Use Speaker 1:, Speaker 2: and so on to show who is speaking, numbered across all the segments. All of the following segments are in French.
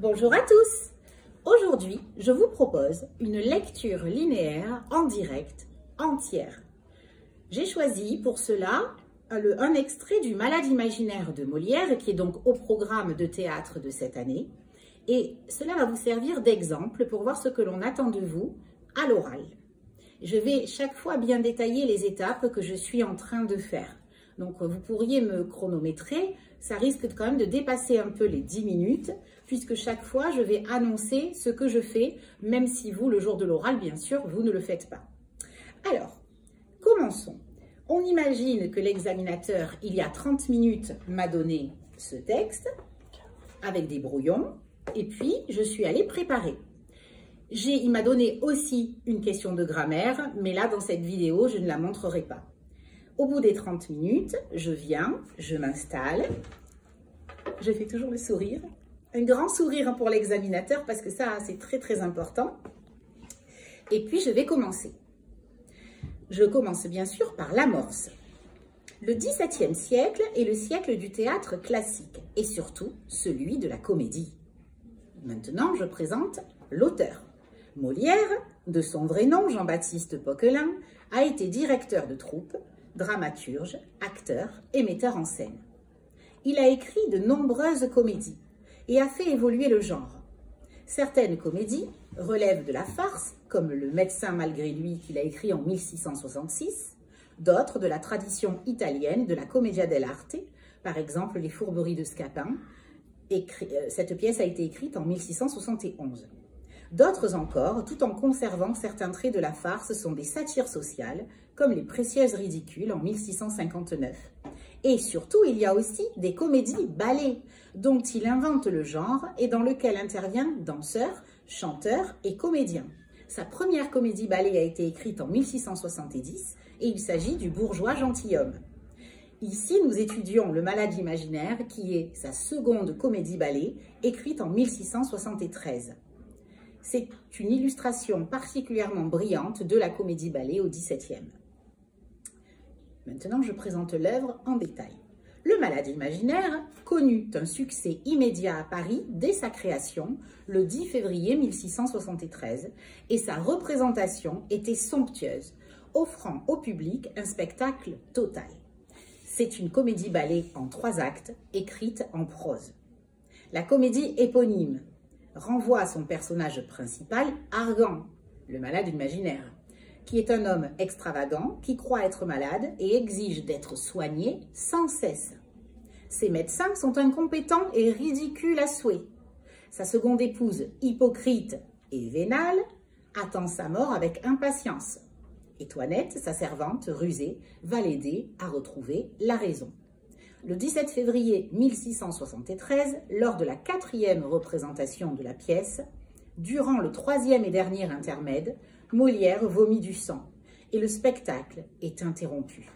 Speaker 1: Bonjour à tous! Aujourd'hui, je vous propose une lecture linéaire en direct, entière. J'ai choisi pour cela un extrait du Malade imaginaire de Molière, qui est donc au programme de théâtre de cette année. Et cela va vous servir d'exemple pour voir ce que l'on attend de vous à l'oral. Je vais chaque fois bien détailler les étapes que je suis en train de faire. Donc vous pourriez me chronométrer, ça risque quand même de dépasser un peu les 10 minutes, puisque chaque fois je vais annoncer ce que je fais, même si vous, le jour de l'oral, bien sûr, vous ne le faites pas. Alors, commençons. On imagine que l'examinateur, il y a 30 minutes, m'a donné ce texte, avec des brouillons, et puis je suis allée préparer. Il m'a donné aussi une question de grammaire, mais là, dans cette vidéo, je ne la montrerai pas. Au bout des 30 minutes, je viens, je m'installe, je fais toujours le sourire, un grand sourire pour l'examinateur parce que ça, c'est très important. Et puis, je vais commencer. Je commence bien sûr par l'amorce. Le XVIIe siècle est le siècle du théâtre classique et surtout celui de la comédie. Maintenant, je présente l'auteur. Molière, de son vrai nom Jean-Baptiste Poquelin, a été directeur de troupe, dramaturge, acteur et metteur en scène. Il a écrit de nombreuses comédies et a fait évoluer le genre. Certaines comédies relèvent de la farce, comme Le médecin malgré lui qu'il a écrit en 1666, d'autres de la tradition italienne de la commedia dell'arte, par exemple Les fourberies de Scapin. Cette pièce a été écrite en 1671. D'autres encore, tout en conservant certains traits de la farce, sont des satires sociales, comme Les Précieuses ridicules en 1659. Et surtout, il y a aussi des comédies-ballets, dont il invente le genre et dans lequel interviennent danseurs, chanteurs et comédiens. Sa première comédie-ballet a été écrite en 1670 et il s'agit du Bourgeois gentilhomme. Ici, nous étudions Le Malade imaginaire, qui est sa seconde comédie-ballet, écrite en 1673. C'est une illustration particulièrement brillante de la comédie-ballet au XVIIe. Maintenant, je présente l'œuvre en détail. Le Malade imaginaire connut un succès immédiat à Paris dès sa création, le 10 février 1673, et sa représentation était somptueuse, offrant au public un spectacle total. C'est une comédie-ballet en 3 actes, écrite en prose. La comédie éponyme renvoie à son personnage principal, Argan, le malade imaginaire, qui est un homme extravagant qui croit être malade et exige d'être soigné sans cesse. Ses médecins sont incompétents et ridicules à souhait. Sa seconde épouse, hypocrite et vénale, attend sa mort avec impatience. Et Toinette, sa servante rusée, va l'aider à retrouver la raison. Le 17 février 1673, lors de la 4e représentation de la pièce, durant le 3e et dernier intermède, Molière vomit du sang et le spectacle est interrompu.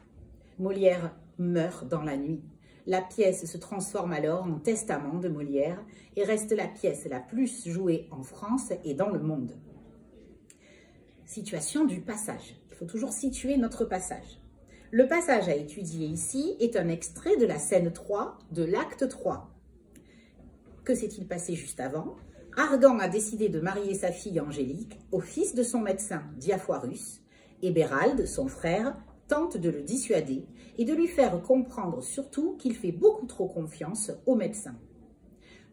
Speaker 1: Molière meurt dans la nuit. La pièce se transforme alors en testament de Molière et reste la pièce la plus jouée en France et dans le monde. Situation du passage. Il faut toujours situer notre passage. Le passage à étudier ici est un extrait de la scène 3 de l'acte 3. Que s'est-il passé juste avant? Argan a décidé de marier sa fille Angélique au fils de son médecin Diafoirus, et Béralde, son frère, tente de le dissuader et de lui faire comprendre surtout qu'il fait beaucoup trop confiance au médecin.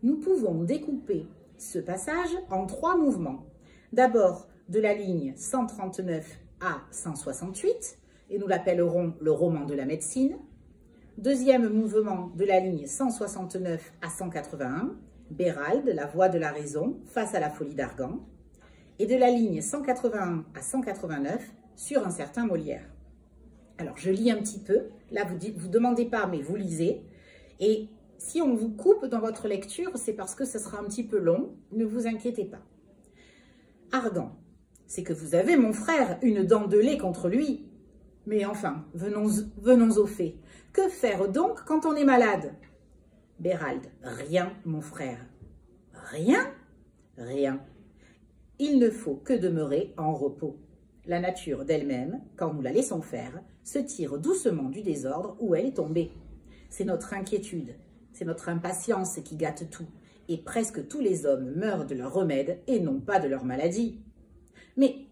Speaker 1: Nous pouvons découper ce passage en 3 mouvements. D'abord, de la ligne 139 à 168, et nous l'appellerons le roman de la médecine. Deuxième mouvement de la ligne 169 à 181, Béralde, la voix de la raison, face à la folie d'Argan. Et de la ligne 181 à 189 sur un certain Molière. Alors, je lis un petit peu. Là, vous demandez pas, mais vous lisez. Et si on vous coupe dans votre lecture, c'est parce que ce sera un petit peu long. Ne vous inquiétez pas. Argan, c'est que vous avez, mon frère, une dent de lait contre lui. Mais enfin, venons au fait. Que faire donc quand on est malade? Béralde, rien, mon frère. Rien? Rien. Il ne faut que demeurer en repos. La nature d'elle-même, quand nous la laissons faire, se tire doucement du désordre où elle est tombée. C'est notre inquiétude, c'est notre impatience qui gâte tout. et presque tous les hommes meurent de leur remède et non pas de leur maladie. Mais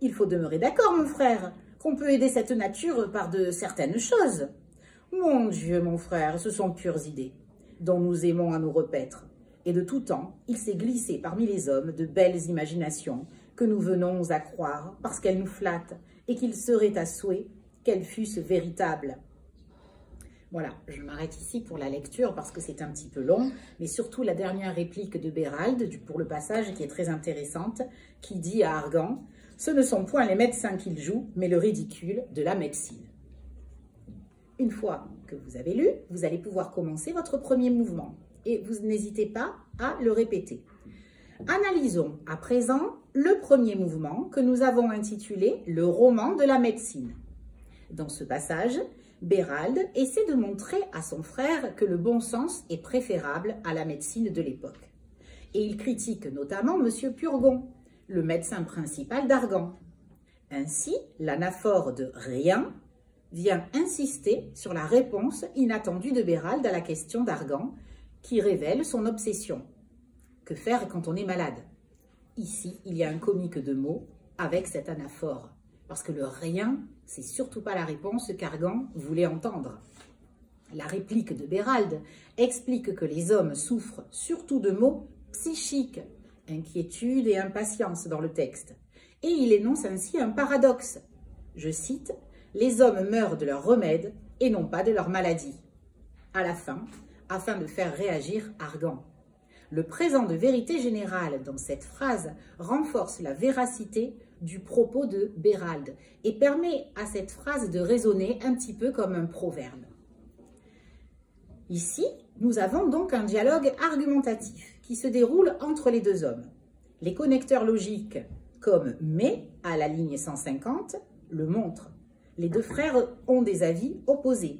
Speaker 1: il faut demeurer d'accord, mon frère, qu'on peut aider cette nature par de certaines choses. Mon Dieu, mon frère, ce sont pures idées, dont nous aimons à nous repaître. Et de tout temps, il s'est glissé parmi les hommes de belles imaginations que nous venons à croire parce qu'elles nous flattent et qu'il serait à souhait qu'elles fussent véritables. Voilà, je m'arrête ici pour la lecture parce que c'est un petit peu long, mais surtout la dernière réplique de Béralde pour le passage qui est très intéressante, qui dit à Argan « Ce ne sont point les médecins qu'ils jouent, mais le ridicule de la médecine. » Une fois que vous avez lu, vous allez pouvoir commencer votre premier mouvement et vous n'hésitez pas à le répéter. Analysons à présent le premier mouvement que nous avons intitulé « Le roman de la médecine ». Dans ce passage, Béralde essaie de montrer à son frère que le bon sens est préférable à la médecine de l'époque. Et il critique notamment M. Purgon, le médecin principal d'Argan. Ainsi, l'anaphore de « rien » vient insister sur la réponse inattendue de Béralde à la question d'Argan, qui révèle son obsession. Que faire quand on est malade? Ici, il y a un comique de mots avec cette anaphore. Parce que le rien, c'est surtout pas la réponse qu'Argan voulait entendre. La réplique de Béralde explique que les hommes souffrent surtout de maux psychiques, inquiétude et impatience dans le texte. Et il énonce ainsi un paradoxe. Je cite, « Les hommes meurent de leur remède et non pas de leur maladie. » À la fin, afin de faire réagir Argan. Le présent de vérité générale dans cette phrase renforce la véracité du propos de Béralde et permet à cette phrase de résonner un petit peu comme un proverbe. Ici, nous avons donc un dialogue argumentatif qui se déroule entre les deux hommes. Les connecteurs logiques comme « mais » à la ligne 150 le montrent. Les deux frères ont des avis opposés.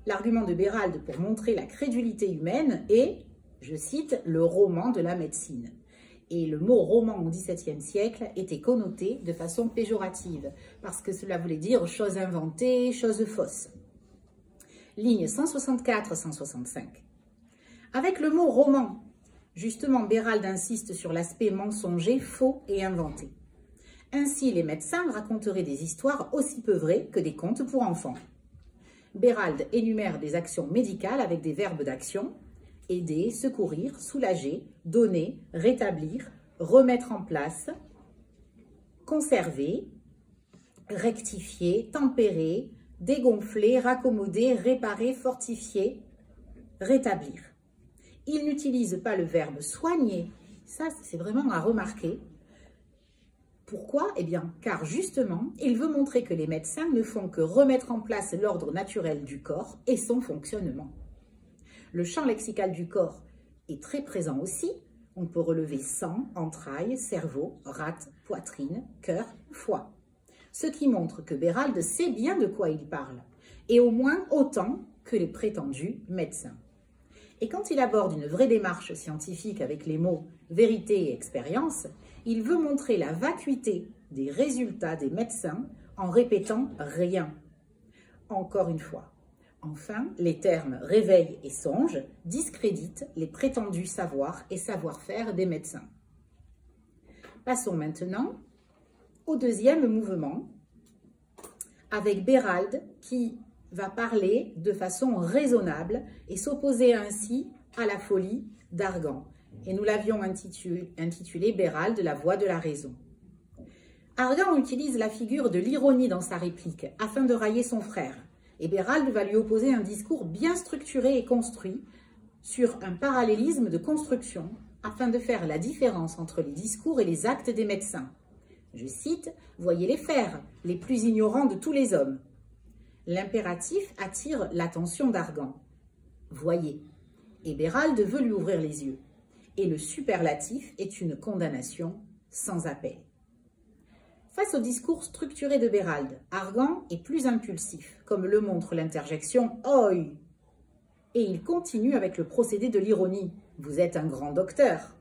Speaker 1: L'argument de Béralde pour montrer la crédulité humaine est, je cite, « le roman de la médecine ». Et le mot roman au XVIIe siècle était connoté de façon péjorative, parce que cela voulait dire chose inventée, chose fausse. Ligne 164-165. Avec le mot roman, justement Béralde insiste sur l'aspect mensonger, faux et inventé. Ainsi, les médecins raconteraient des histoires aussi peu vraies que des contes pour enfants. Béralde énumère des actions médicales avec des verbes d'action, aider, secourir, soulager, donner, rétablir, remettre en place, conserver, rectifier, tempérer, dégonfler, raccommoder, réparer, fortifier, rétablir. Il n'utilise pas le verbe soigner. Ça, c'est vraiment à remarquer. Pourquoi? Eh bien, car justement, il veut montrer que les médecins ne font que remettre en place l'ordre naturel du corps et son fonctionnement. Le champ lexical du corps est très présent aussi. On peut relever sang, entrailles, cerveau, rate, poitrine, cœur, foie. Ce qui montre que Béralde sait bien de quoi il parle, et au moins autant que les prétendus médecins. Et quand il aborde une vraie démarche scientifique avec les mots « vérité » et « expérience », il veut montrer la vacuité des résultats des médecins en répétant « rien ». Encore une fois. Enfin, les termes « réveil » et « songe » discréditent les prétendus savoirs et savoir-faire des médecins. Passons maintenant au deuxième mouvement, avec Béralde qui va parler de façon raisonnable et s'opposer ainsi à la folie d'Argan. Et nous l'avions intitulé Béralde, la voix de la raison. Argan utilise la figure de l'ironie dans sa réplique afin de railler son frère. Et Béralde va lui opposer un discours bien structuré et construit sur un parallélisme de construction afin de faire la différence entre les discours et les actes des médecins. Je cite, « Voyez les faire, les plus ignorants de tous les hommes ». L'impératif attire l'attention d'Argan. « Voyez ». Et Béralde veut lui ouvrir les yeux. Et le superlatif est une condamnation sans appel. Face au discours structuré de Béralde, Argan est plus impulsif, comme le montre l'interjection « Oi ». Et il continue avec le procédé de l'ironie. « Vous êtes un grand docteur ».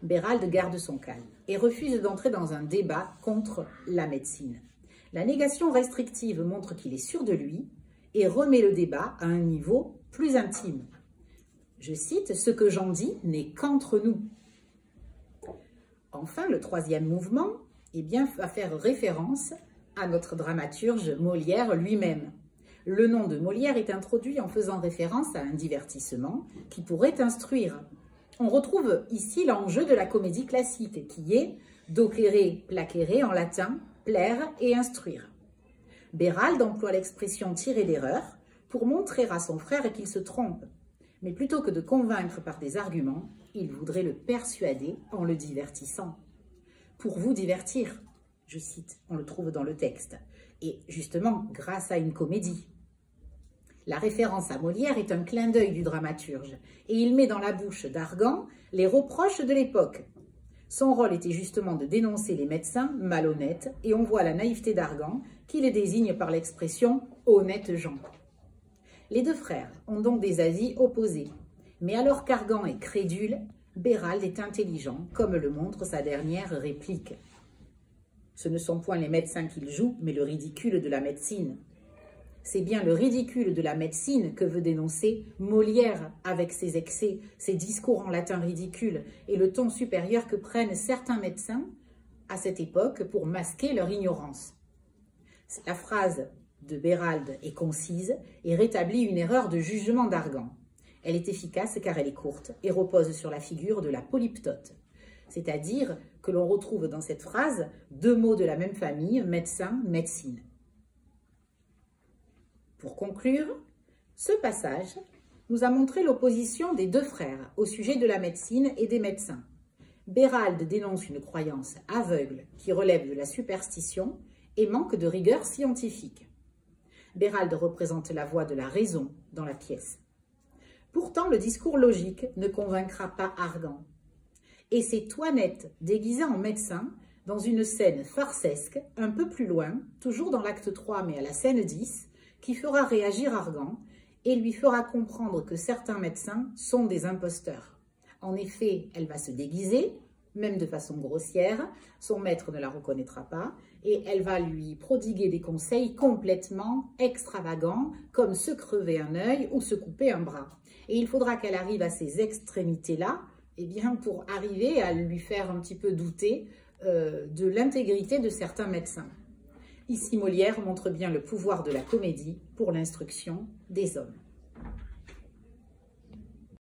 Speaker 1: Béralde garde son calme et refuse d'entrer dans un débat contre la médecine. La négation restrictive montre qu'il est sûr de lui et remet le débat à un niveau plus intime. Je cite, « Ce que j'en dis n'est qu'entre nous ». Enfin, le troisième mouvement va faire référence à notre dramaturge Molière lui-même. Le nom de Molière est introduit en faisant référence à un divertissement qui pourrait instruire. On retrouve ici l'enjeu de la comédie classique qui est « docere placere » en latin, plaire et instruire. Béralde emploie l'expression « tirer l'erreur » pour montrer à son frère qu'il se trompe. Mais plutôt que de convaincre par des arguments, il voudrait le persuader en le divertissant. « Pour vous divertir », je cite, on le trouve dans le texte, et justement grâce à une comédie. La référence à Molière est un clin d'œil du dramaturge, et il met dans la bouche d'Argan les reproches de l'époque. Son rôle était justement de dénoncer les médecins malhonnêtes, et on voit la naïveté d'Argan qui les désigne par l'expression « honnêtes gens ». Les deux frères ont donc des avis opposés, mais alors qu'Argan est crédule, Béralde est intelligent, comme le montre sa dernière réplique. Ce ne sont point les médecins qu'il joue, mais le ridicule de la médecine. C'est bien le ridicule de la médecine que veut dénoncer Molière avec ses excès, ses discours en latin ridicules et le ton supérieur que prennent certains médecins à cette époque pour masquer leur ignorance. La phrase de Béralde est concise et rétablit une erreur de jugement d'Argan. Elle est efficace car elle est courte et repose sur la figure de la polyptote, c'est-à-dire que l'on retrouve dans cette phrase deux mots de la même famille, médecin, médecine. Pour conclure, ce passage nous a montré l'opposition des deux frères au sujet de la médecine et des médecins. Béralde dénonce une croyance aveugle qui relève de la superstition et manque de rigueur scientifique. Béralde représente la voix de la raison dans la pièce. Pourtant, le discours logique ne convaincra pas Argan. Et c'est Toinette, déguisée en médecin, dans une scène farcesque, un peu plus loin, toujours dans l'acte 3 mais à la scène 10, qui fera réagir Argan et lui fera comprendre que certains médecins sont des imposteurs. En effet, elle va se déguiser, même de façon grossière, son maître ne la reconnaîtra pas, et elle va lui prodiguer des conseils complètement extravagants, comme se crever un œil ou se couper un bras. Et il faudra qu'elle arrive à ces extrémités-là, pour arriver à lui faire un petit peu douter de l'intégrité de certains médecins. Ici, Molière montre bien le pouvoir de la comédie pour l'instruction des hommes.